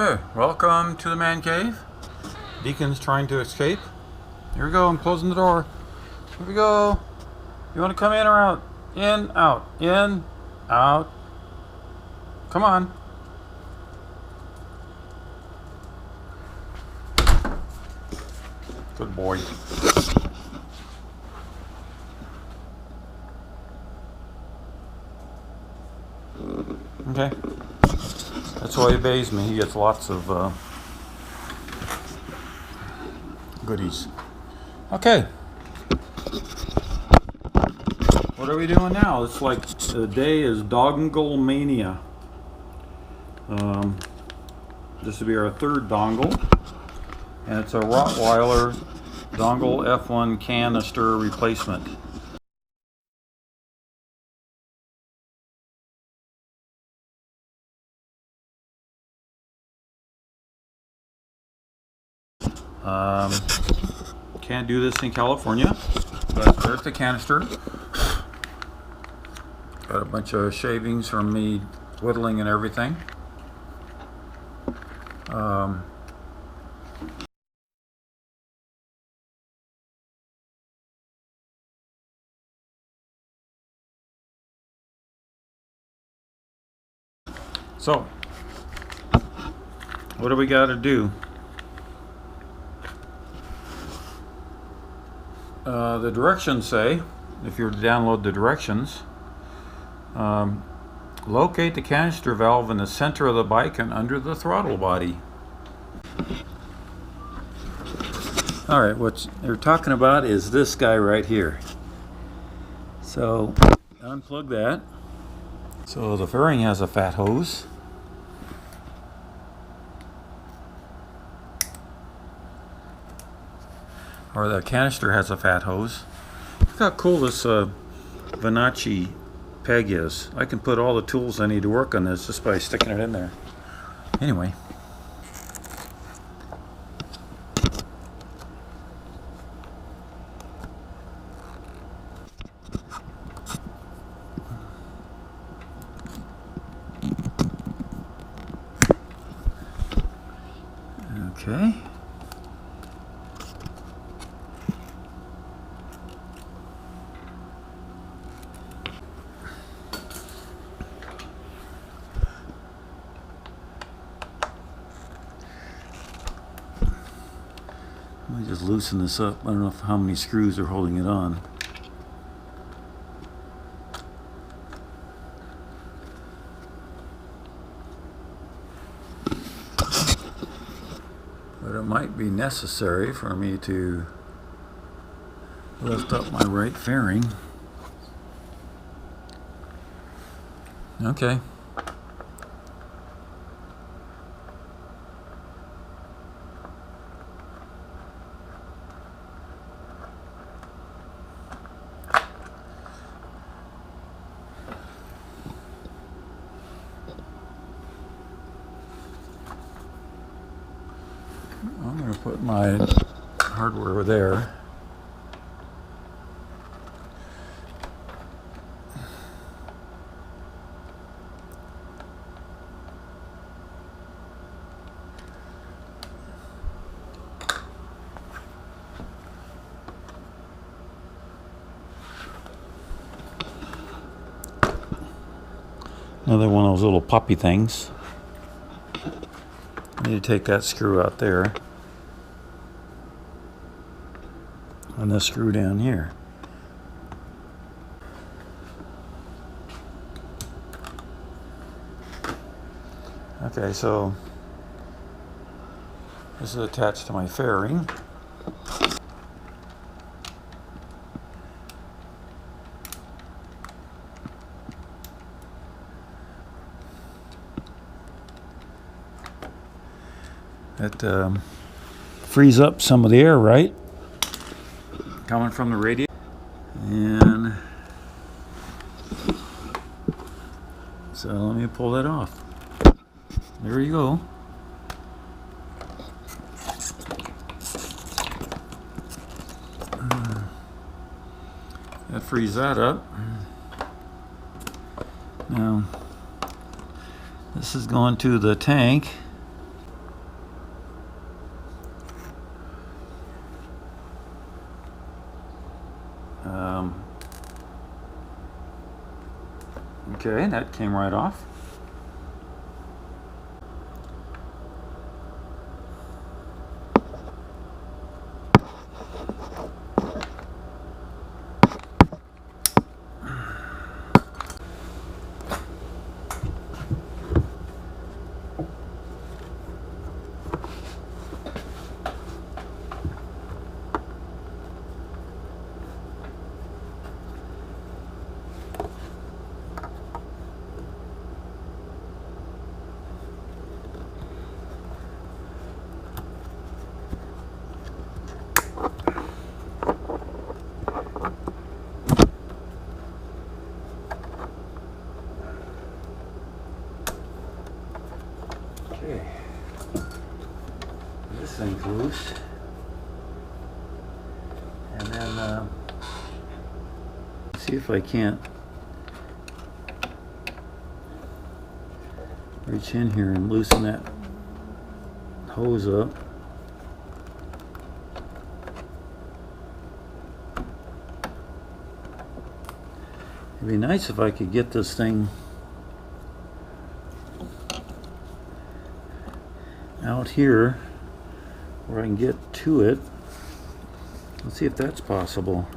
Okay, welcome to the man cave. Deacon's trying to escape. Here we go, I'm closing the door. Here we go. You want to come in or out? In, out, in, out. Come on. Good boy. Okay. That's why he obeys me. He gets lots of goodies. Okay. What are we doing now? It's like the day is dongle mania. This will be our third dongle. And it's a Rottweiler dongle F1 canister replacement. Can't do this in California, but there's the canister. Got a bunch of shavings from me whittling and everything. So, what do we got to do? The directions say, if you were to download the directions, locate the canister valve in the center of the bike and under the throttle body. Alright, what they're talking about is this guy right here. So, unplug that. So the fairing has a fat hose. Or the canister has a fat hose. Look how cool this Vanacci peg is. I can put all the tools I need to work on this just by sticking it in there. Anyway. Okay. Let me just loosen this up. I don't know how many screws are holding it on. But it might be necessary for me to lift up my right fairing. Okay. I'm going to put my hardware there. Another one of those little poppy things. I need to take that screw out there. And this screw down here. Okay, so this is attached to my fairing. That frees up some of the air, right? Coming from the radiator. And so let me pull that off. There you go. That frees that up. Now, this is going to the tank. Okay, that came right off. Okay, this thing's loose, and then see if I can't reach in here and loosen that hose up. It'd be nice if I could get this thing out here where I can get to it. Let's see if that's possible.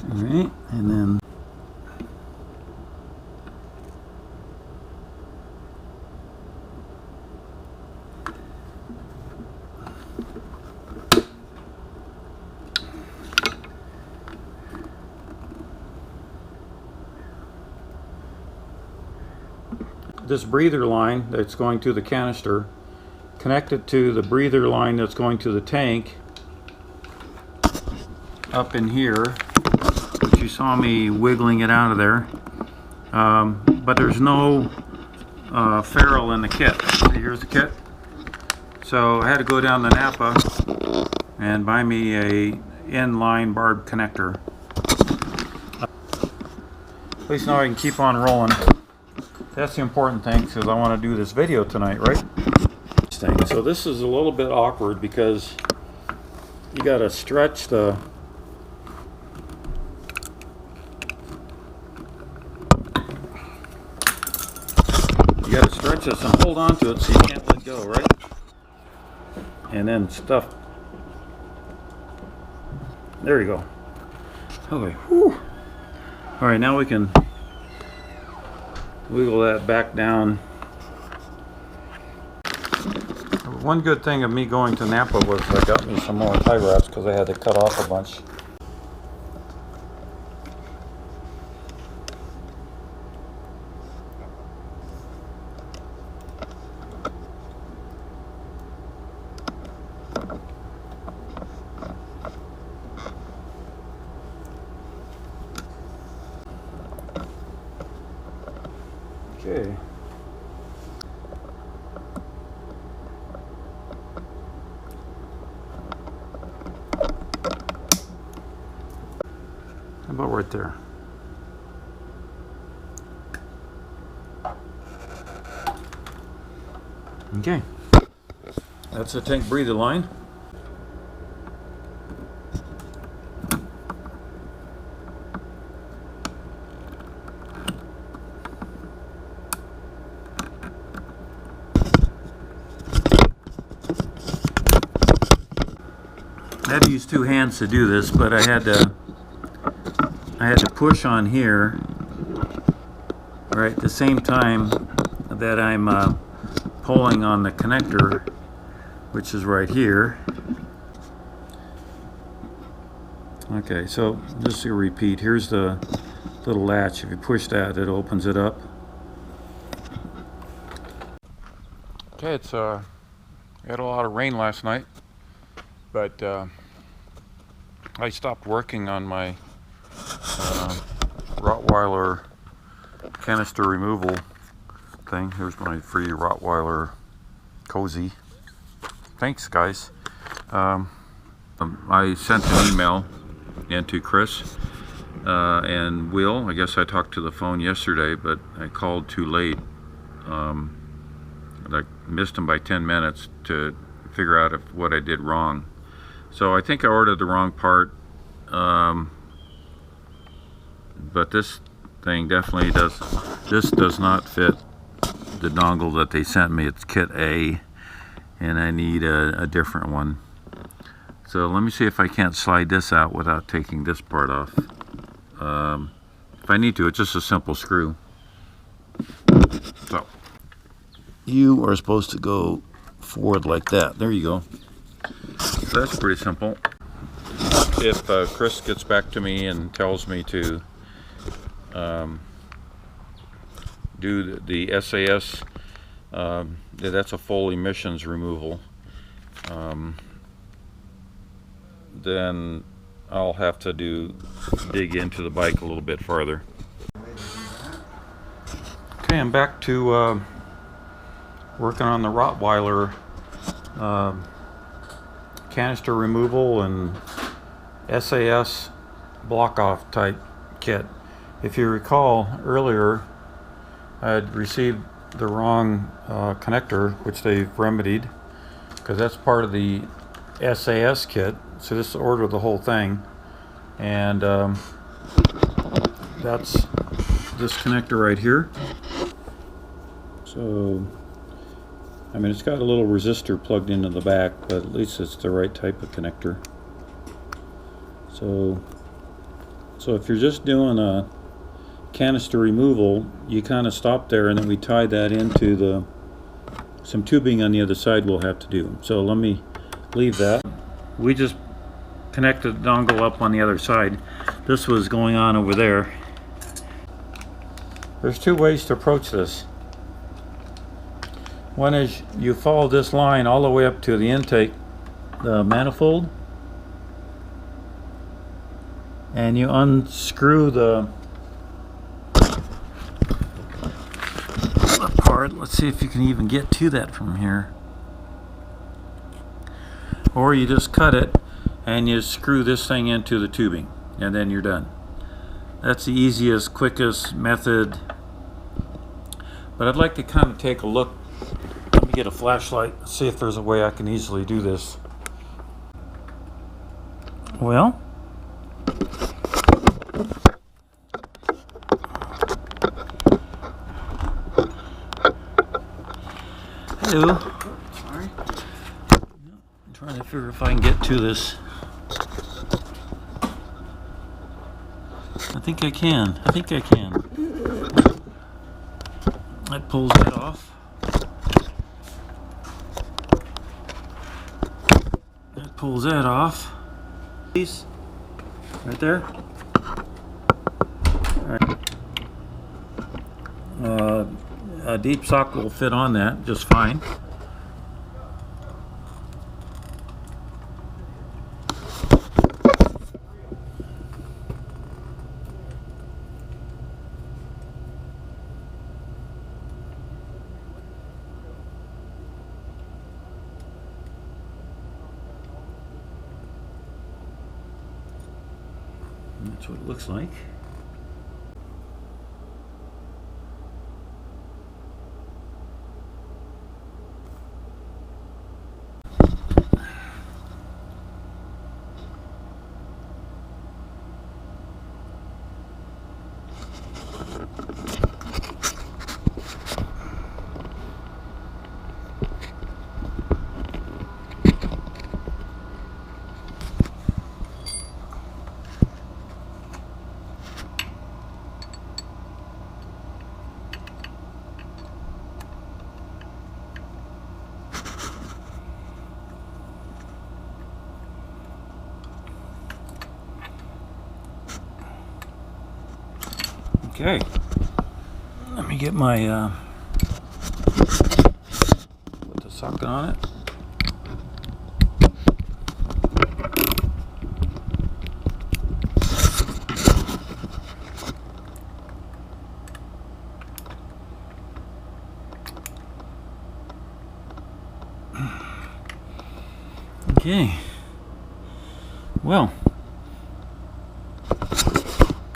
Alright, and then this breather line that's going to the canister, connected to the breather line that's going to the tank up in here. You saw me wiggling it out of there, but there's no ferrule in the kit. See, here's the kit. So I had to go down to Napa and buy me a inline barbed connector. At least now I can keep on rolling. That's the important thing, because I want to do this video tonight, right? So this is a little bit awkward because you got to stretch the this and hold on to it so you can't let go, right? And then stuff. There you go. Okay. Whew. All right, now we can wiggle that back down. One good thing of me going to Napa was I got me some more tie wraps because I had to cut off a bunch. Okay. How about right there? Okay. That's the tank breather line. I had to use two hands to do this, but I had to push on here right at the same time that I'm pulling on the connector, which is right here. Okay, so just to repeat, here's the little latch. If you push that, it opens it up. Okay, it's we had a lot of rain last night, but I stopped working on my Rottweiler canister removal thing. Here's my free Rottweiler cozy. Thanks, guys. I sent an email into Chris and Will. I guess I talked to the phone yesterday, but I called too late. I missed him by 10 minutes to figure out what I did wrong. So I think I ordered the wrong part. But this thing definitely does. This does not fit the dongle that they sent me. It's kit A, and I need a different one. So let me see if I can't slide this out without taking this part off. If I need to, it's just a simple screw. So you are supposed to go forward like that. There you go. So that's pretty simple. If Chris gets back to me and tells me to do the SAS, that's a full emissions removal, then I'll have to dig into the bike a little bit farther. Okay, I'm back to working on the Rottweiler canister removal and SAS block-off type kit. If you recall earlier, I had received the wrong connector, which they've remedied, because that's part of the SAS kit. So just order the whole thing, and that's this connector right here. So I mean, it's got a little resistor plugged into the back, but at least it's the right type of connector. So if you're just doing a canister removal, you kind of stop there, and then we tie that into some tubing on the other side we'll have to do. So let me leave that. We just connected the dongle up on the other side. This was going on over there. There's two ways to approach this. One is you follow this line all the way up to the intake, the manifold, and you unscrew the part. Let's see if you can even get to that from here. Or you just cut it and you screw this thing into the tubing, and then you're done. That's the easiest, quickest method. But I'd like to kind of take a look. Let me get a flashlight, see if there's a way I can easily do this. Well, hello. Sorry. I'm trying to figure if I can get to this. I think I can. That pulls it off. That pulls that off. Piece right there. All right. A deep socket will fit on that just fine. That's what it looks like. Okay, let me get my put the socket on it. Okay, well,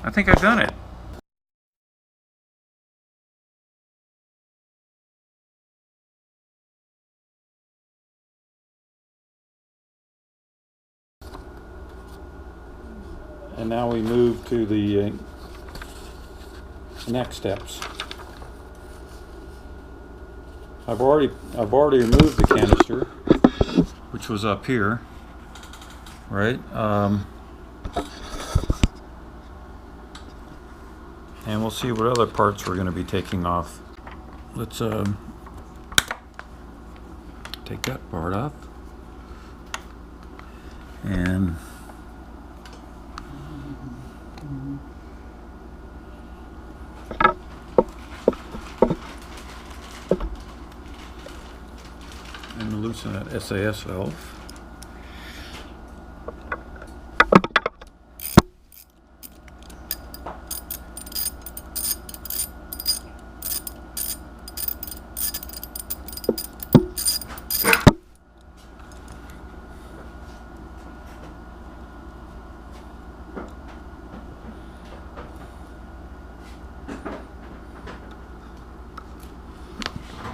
I think I've done it. And now we move to the next steps. I've already removed the canister, which was up here, right? And we'll see what other parts we're going to be taking off. Let's take that part off. And loosen that SAS valve.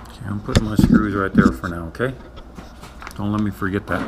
Okay, I'm putting my screws right there for now, okay? Don't let me forget that.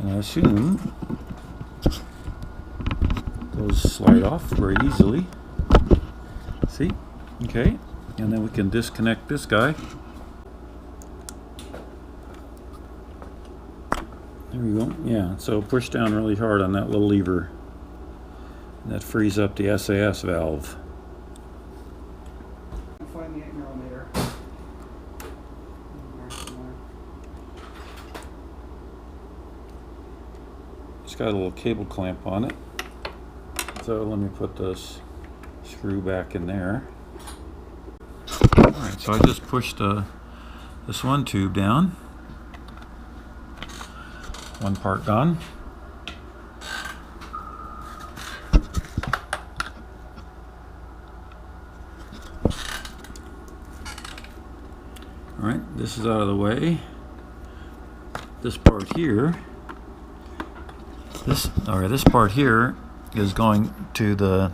And I assume those slide off very easily. See? Okay. And then we can disconnect this guy. There we go. Yeah, so push down really hard on that little lever. That frees up the SAS valve. Find the 8mm. It's got a little cable clamp on it. So let me put this screw back in there. Alright, so I just pushed this one tube down. One part gone. Alright, this is out of the way. This part here, this part here is going to the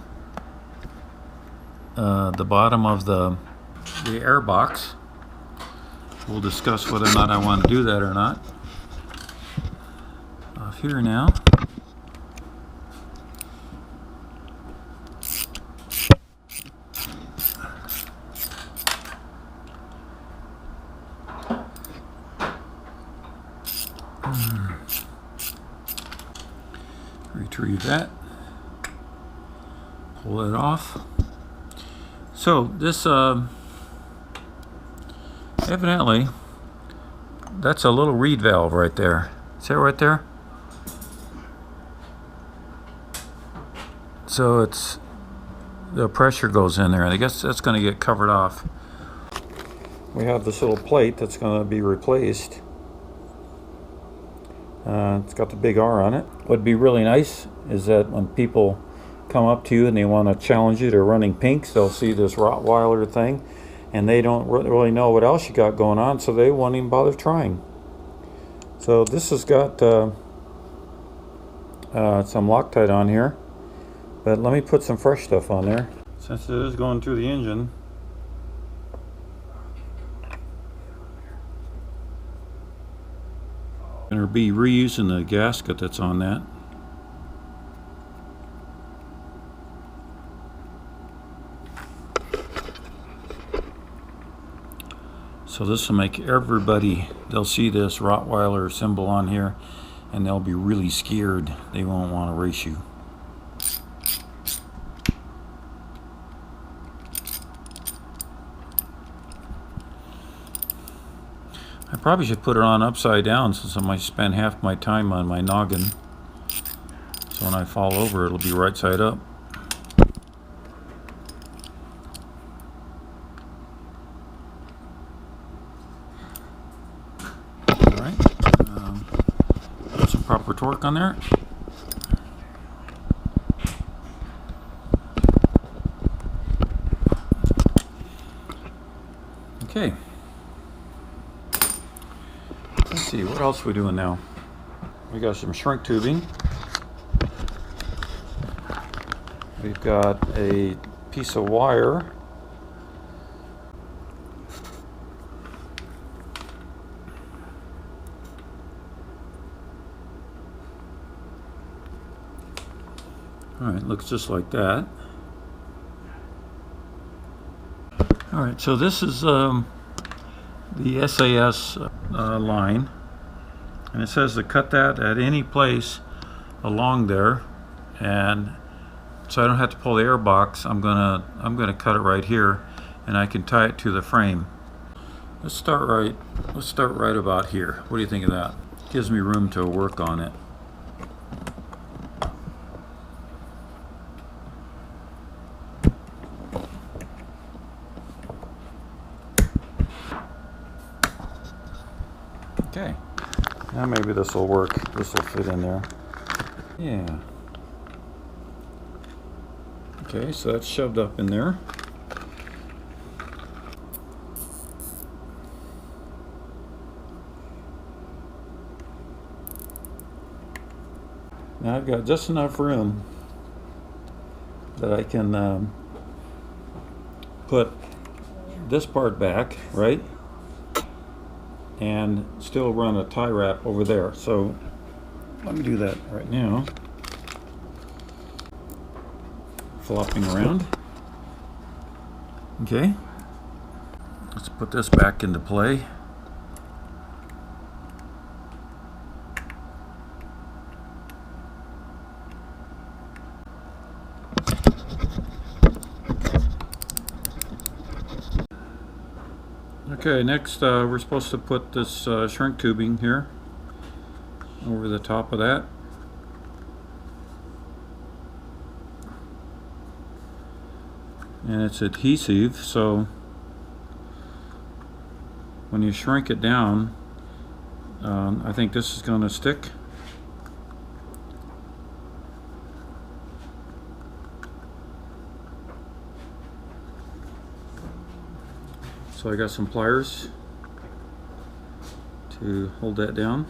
bottom of the air box. We'll discuss whether or not I want to do that or not. Off here now. Retrieve that. Pull it off. So this evidently that's a little reed valve right there. See it right there? So it's the pressure goes in there, and I guess that's going to get covered off. We have this little plate that's going to be replaced. It's got the big R on it. What would be really nice is that when people come up to you and they want to challenge you, they're running pinks, they'll see this Rottweiler thing and they don't really know what else you got going on, so they won't even bother trying. So this has got some Loctite on here, but let me put some fresh stuff on there. Since it is going through the engine, Gonna be reusing the gasket that's on that. So this will make everybody, they'll see this Rottweiler symbol on here and they'll be really scared. They won't want to race you. I probably should put it on upside down since I might spend half my time on my noggin. So when I fall over, it'll be right side up. Alright, put some proper torque on there. Okay. Let's see, what else are we doing now? We got some shrink tubing. We've got a piece of wire. Alright, looks just like that. Alright, so this is the SAS line, and it says to cut that at any place along there, and so I don't have to pull the air box. I'm gonna cut it right here, and I can tie it to the frame. Let's start right about here. What do you think of that? Gives me room to work on it. Okay, now maybe this will work. This will fit in there. Yeah. Okay, so that's shoved up in there. Now I've got just enough room that I can put this part back, right? And still run a tie wrap over there. So let me do that right now. Flopping around. Okay. Let's put this back into play. Okay, next we're supposed to put this shrink tubing here over the top of that. And it's adhesive, so when you shrink it down, I think this is going to stick. So I got some pliers to hold that down.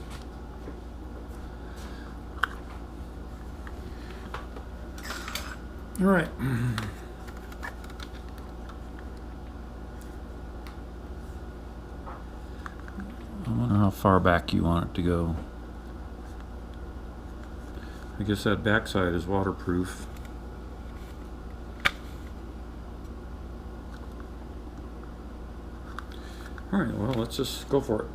All right. I wonder how far back you want it to go. I guess that backside is waterproof. Alright, well, let's just go for it.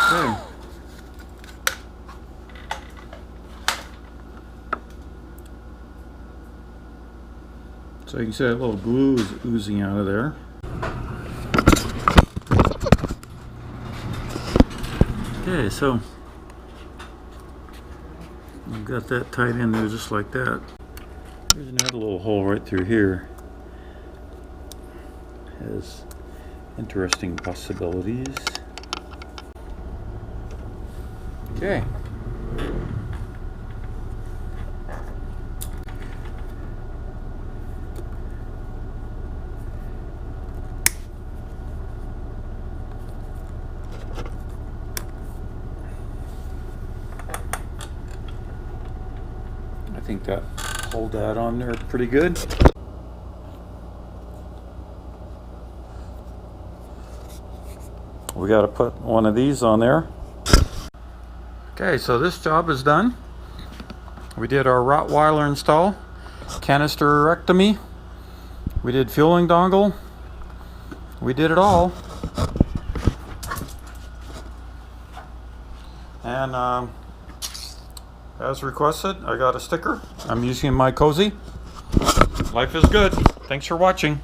Okay. So you can see that little glue is oozing out of there. Okay, so I've got that tied in there just like that. There's another little hole right through here. Has interesting possibilities. Okay. think that hold that on there pretty good. We got to put one of these on there. Okay, so this job is done. We did our Rottweiler install, canisterectomy, we did fueling dongle, we did it all. And as requested, I got a sticker. I'm using my cozy. Life is good. Thanks for watching.